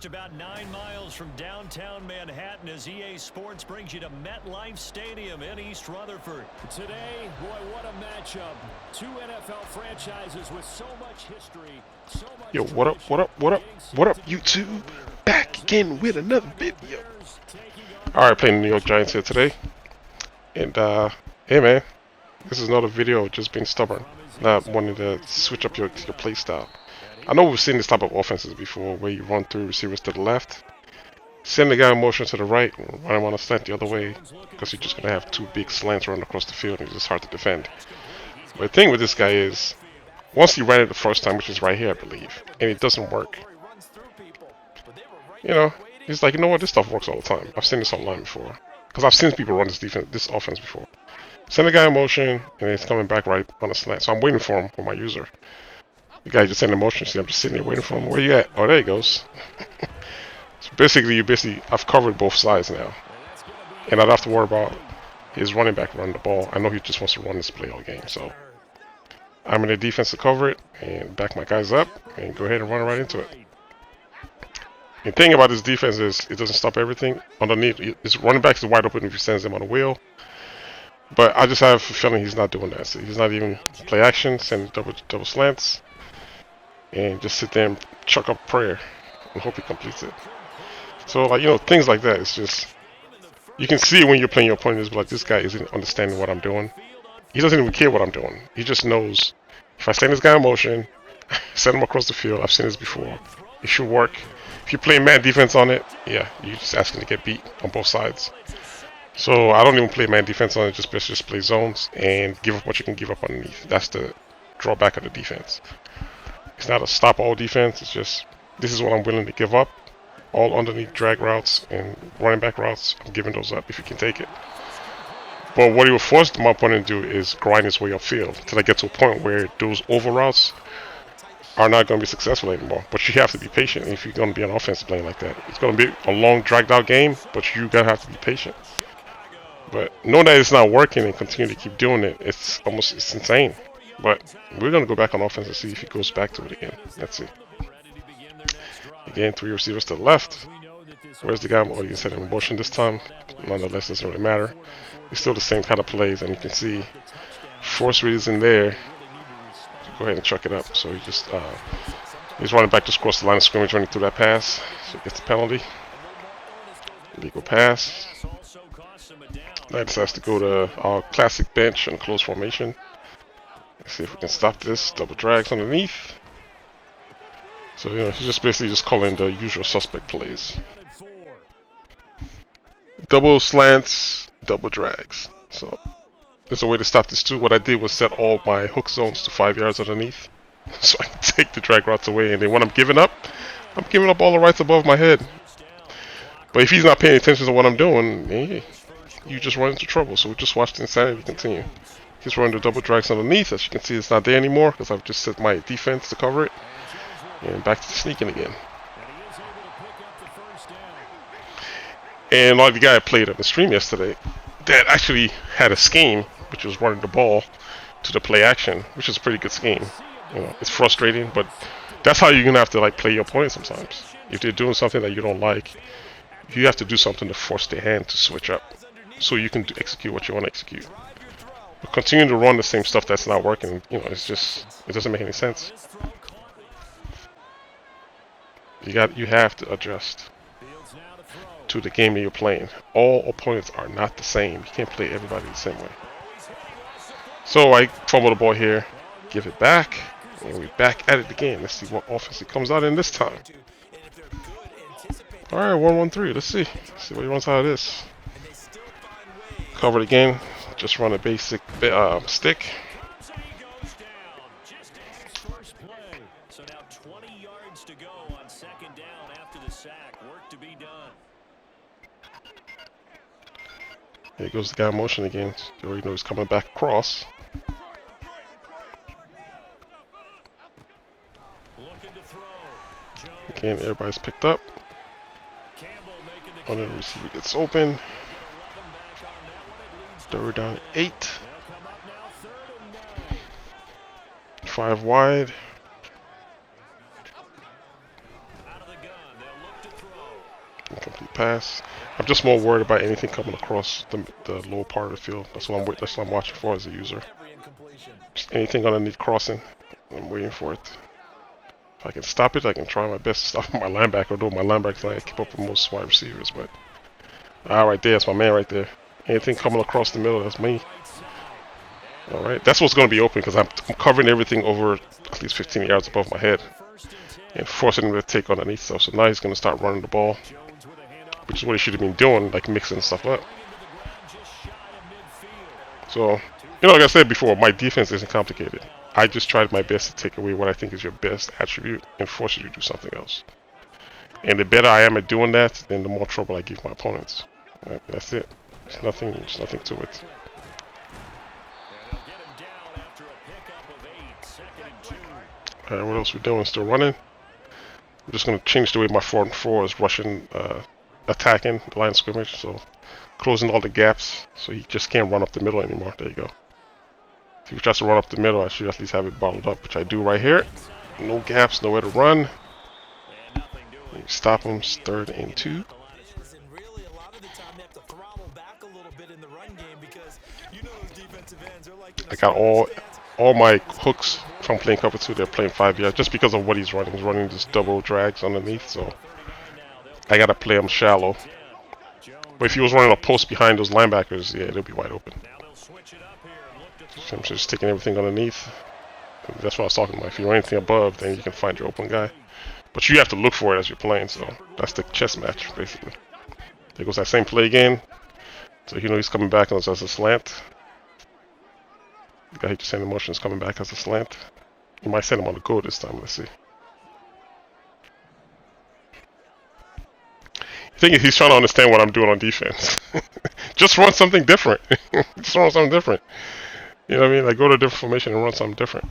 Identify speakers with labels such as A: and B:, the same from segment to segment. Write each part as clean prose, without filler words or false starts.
A: just about 9 miles from downtown Manhattan as EA Sports brings you to MetLife Stadium in East Rutherford.
B: Today, boy, what a matchup. Two NFL franchises with so much history, so much.
C: Yo, what up, what up, what up, what up, YouTube? Back again with another video. Alright, playing the New York Giants here today. And, hey man, this is not a video of just being stubborn, not wanting to switch up your play style. I know we've seen this type of offenses before, where you run through receivers to the left, send the guy in motion to the right, and run him on a slant the other way, because you're just going to have two big slants running across the field, and it's just hard to defend. But the thing with this guy is, once he ran it the first time, which is right here, I believe, and it doesn't work, you know, he's like, you know what, this stuff works all the time. I've seen this online before, because I've seen people run this offense before. Send the guy in motion, and it's coming back right on a slant, so I'm waiting for him, for my user. The guy just in motion, see, I'm just sitting there waiting for him. Where you at? Oh, there he goes. So basically, I've covered both sides now. And I don't have to worry about his running back running the ball. I know he just wants to run this play all game. So I'm in the defense to cover it and back my guys up and go ahead and run right into it. The thing about this defense is it doesn't stop everything. Underneath, his running back is wide open if he sends him on a wheel. But I just have a feeling he's not doing that. So he's not even play action, send double slants. And just sit there and chuck up prayer and hope he completes it. So, like, you know, things like that. It's just, you can see when you're playing your opponent, like, this guy isn't understanding what I'm doing. He doesn't even care what I'm doing. He just knows, if I send this guy in motion, send him across the field, I've seen this before, it should work. If you play man defense on it, yeah, you're just asking to get beat on both sides. So I don't even play man defense on it, just play zones and give up what you can give up underneath. That's the drawback of the defense. It's not a stop all defense, it's just, this is what I'm willing to give up. All underneath drag routes and running back routes, I'm giving those up if you can take it. But what he will force my opponent to do is grind his way upfield until I get to a point where those over routes are not going to be successful anymore. But you have to be patient if you're going to be an offensive playing like that. It's going to be a long, dragged out game, but you got to have to be patient. But knowing that it's not working and continue to keep doing it, it's insane. But we're going to go back on offense and see if he goes back to it again. Let's see. Again, three receivers to the left. Where's the guy? Oh, you can set him in motion this time. Nonetheless, it doesn't really matter. It's still the same kind of plays, and you can see force read is in there. Go ahead and chuck it up. So he's running back just across the line of scrimmage, running through that pass. So he gets the penalty. Legal pass. Now he decides to go to our classic bench and close formation. Let's see if we can stop this. Double drags underneath. So, you know, he's just basically just calling the usual suspect plays. Double slants, double drags. So, there's a way to stop this too. What I did was set all my hook zones to 5 yards underneath. So I can take the drag routes away. And then when I'm giving up all the rights above my head. But if he's not paying attention to what I'm doing, hey, you just run into trouble. So we just watch the insanity continue. He's running the double drags underneath. As you can see, it's not there anymore because I've just set my defense to cover it. And back to the sneaking again. And like the guy I played on the stream yesterday, that actually had a scheme, which was running the ball to the play action, which is a pretty good scheme. You know, it's frustrating, but that's how you're gonna have to like play your opponent sometimes. If they're doing something that you don't like, you have to do something to force their hand to switch up, so you can execute what you want to execute. But continuing to run the same stuff that's not working, you know, it's just, it doesn't make any sense. You have to adjust to the game that you're playing. All opponents are not the same. You can't play everybody the same way. So I fumble the ball here, give it back, and we're back at it again. Let's see what offense it comes out in this time. Alright, 1-1-3. Let's see. See what he runs out of this. Covered again. Just run a basic stick. Here goes the guy in motion again. You already know he's coming back across. Again, everybody's picked up. Under the receiver gets open. Third down 8. 5 wide. pass. I'm just more worried about anything coming across the lower part of the field. That's what I'm watching for as a user. Just anything underneath crossing, I'm waiting for it. If I can stop it, I can try my best to stop my linebacker. Although my linebacker can't keep up with most wide receivers, but right there, that's my man right there. Anything coming across the middle, that's me. All right, that's what's going to be open because I'm covering everything over at least 15 yards above my head and forcing him to take underneath stuff. So now he's going to start running the ball, which is what he should have been doing, like mixing stuff up. So, like I said before, my defense isn't complicated. I just tried my best to take away what I think is your best attribute and force you to do something else. And the better I am at doing that, then the more trouble I give my opponents. That's it. There's nothing to it. Alright, what else we doing? Still running. I'm just going to change the way my front four is rushing, attacking the line of scrimmage. So closing all the gaps so he just can't run up the middle anymore. There you go. If he tries to run up the middle, I should at least have it bottled up, which I do right here. No gaps, nowhere to run. Stop him, 3rd and 2. I got all my hooks from playing cover 2. They're playing 5 yards just because of what he's running. He's running just double drags underneath, so I gotta play him shallow. But if he was running a post behind those linebackers, yeah, they'll be wide open. So I'm just taking everything underneath. That's what I was talking about. If you run anything above, then you can find your open guy. But you have to look for it as you're playing, so that's the chess match, basically. There goes that same play again. So he's coming back as a slant. The guy he just sent in motion is coming back as a slant. He might send him on the go this time, let's see. The thing is, he's trying to understand what I'm doing on defense. Just run something different. Just run something different. You know what I mean? Like, go to a different formation and run something different.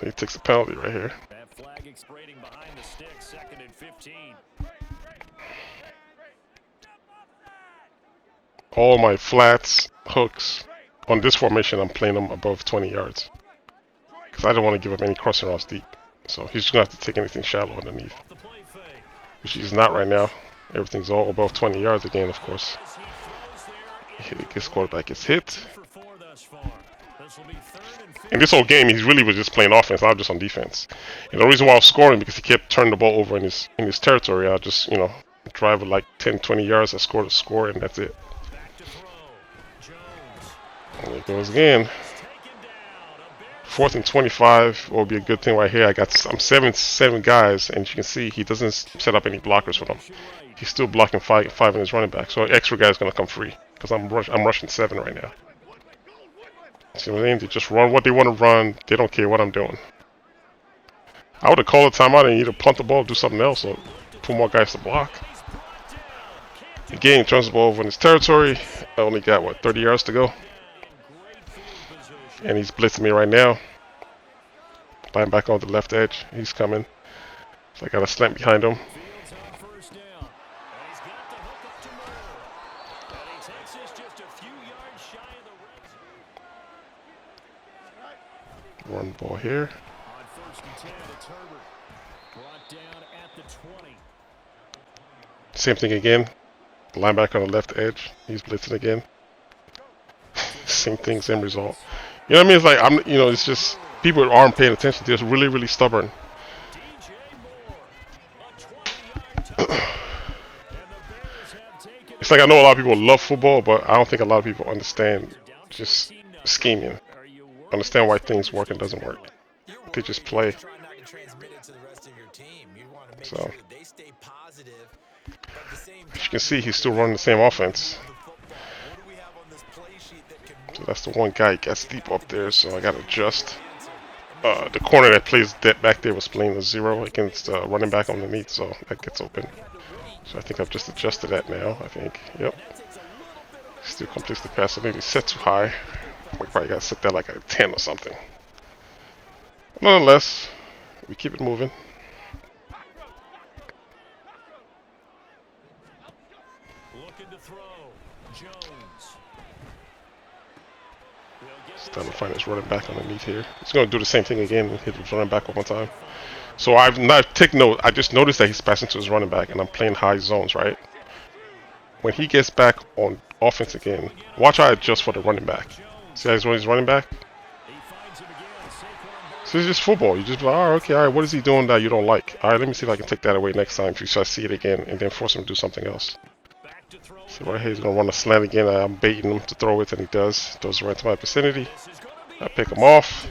C: He takes a penalty right here.
B: That flag expiring behind the stick, 2nd and 15.
C: All my flats, hooks, on this formation, I'm playing them above 20 yards. Because I don't want to give up any crossing routes deep. So he's just going to have to take anything shallow underneath. Which he's not right now. Everything's all above 20 yards again, of course. His quarterback gets hit. In this whole game, he really was just playing offense, not just on defense. And the reason why I was scoring because he kept turning the ball over in his territory. I just, drive it like 10, 20 yards. I scored a score, and that's it. And there it goes again. 4th and 25 will be a good thing right here. I'm seven guys, and you can see he doesn't set up any blockers for them. He's still blocking five in his running back, so an extra guy is going to come free because I'm rushing 7 right now. See what I mean? They just run what they want to run. They don't care what I'm doing. I would have called a timeout and either punt the ball or do something else or put more guys to block. Again, turns the ball over in his territory. I only got, 30 yards to go. And he's blitzing me right now. Linebacker on the left edge. He's coming. So I got a slant behind him. Run ball here. Same thing again. Linebacker on the left edge. He's blitzing again. Same thing, same result. You know what I mean? It's like it's just people aren't paying attention. They're just really, really stubborn. It's like I know a lot of people love football, but I don't think a lot of people understand just scheming. Understand why things work and doesn't work. They just play. So, as you can see, he's still running the same offense. So that's the one guy he gets deep up there, so I got to adjust. The corner that plays back there was playing a 0 against running back underneath, so that gets open. So I think I've just adjusted that now, I think. Yep. Still completes the pass, so maybe set too high. We probably got to set that like a 10 or something. Nonetheless, we keep it moving. It's time to find his running back underneath here. He's going to do the same thing again and hit his running back one more time. So I've not take note. I just noticed that he's passing to his running back, and I'm playing high zones, right? When he gets back on offense again, watch how I adjust for the running back. See how he's running back? So it's just football. You just be like, oh, okay, all right, what is he doing that you don't like? All right, let me see if I can take that away next time if you start see it again, and then force him to do something else. So right here, he's going to run a slant again. I'm baiting him to throw it, and he does. Throws right to my vicinity. I pick him off.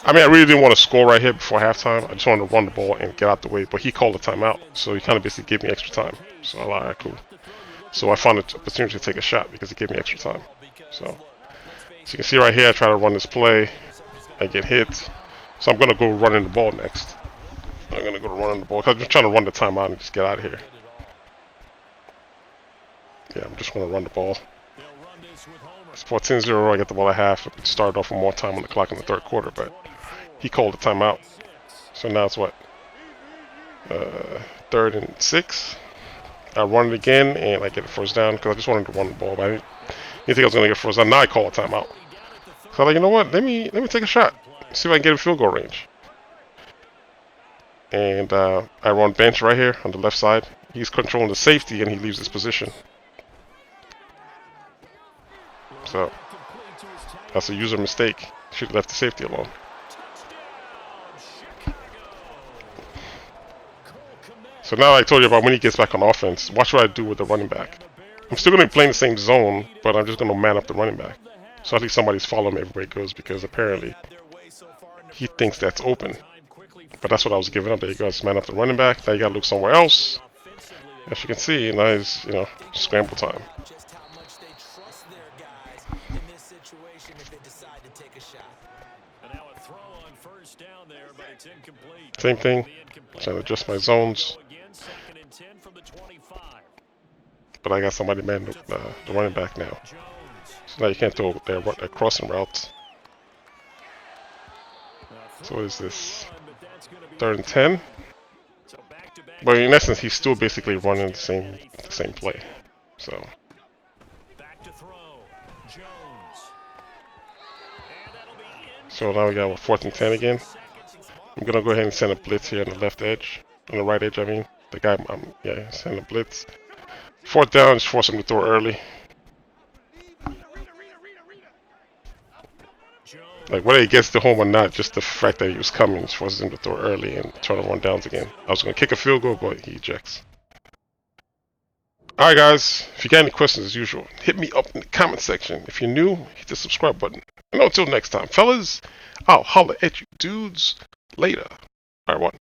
C: I mean, I really didn't want to score right here before halftime. I just wanted to run the ball and get out the way, but he called a timeout, so he kind of basically gave me extra time. So I'm like, all right, cool. So I found an opportunity to take a shot because he gave me extra time. So you can see right here, I try to run this play. I get hit. So I'm going to go running the ball next. I'm going to go running the ball because I'm just trying to run the timeout and just get out of here. Yeah, I'm just going to run the ball. It's 14-0. I get the ball at half. It started off with more time on the clock in the third quarter, but he called a timeout. So now it's what? 3rd and 6. I run it again, and I get a first down because I just wanted to run the ball. But I didn't think I was going to get first down. Now I call a timeout. So I'm like, you know what? Let me take a shot. See if I can get in field goal range. And I run bench right here on the left side. He's controlling the safety, and he leaves his position. So that's a user mistake. Should have left the safety alone. So now I told you about when he gets back on offense, watch what I do with the running back. I'm still going to be playing the same zone, but I'm just going to man up the running back. So at least somebody's following me everywhere he goes because apparently he thinks that's open. But that's what I was giving up. There you go, just man up the running back. Now you got to look somewhere else. As you can see, now it's, scramble time. Same thing. Trying to adjust my zones. But I got somebody man the running back now. So now you can't throw their crossing routes. So what is this? 3rd and 10. But in essence, he's still basically running the same play. So. So now we got 4th and 10 again. I'm gonna go ahead and send a blitz here on the left edge, on the right edge. I mean, the guy. Send a blitz. 4th down, just force him to throw early. Like whether he gets the home or not, just the fact that he was coming just forces him to throw early and turn on downs again. I was gonna kick a field goal, but he ejects. Alright guys, if you got any questions as usual, hit me up in the comment section. If you're new, hit the subscribe button. And until next time, fellas, I'll holler at you dudes later. Alright, one.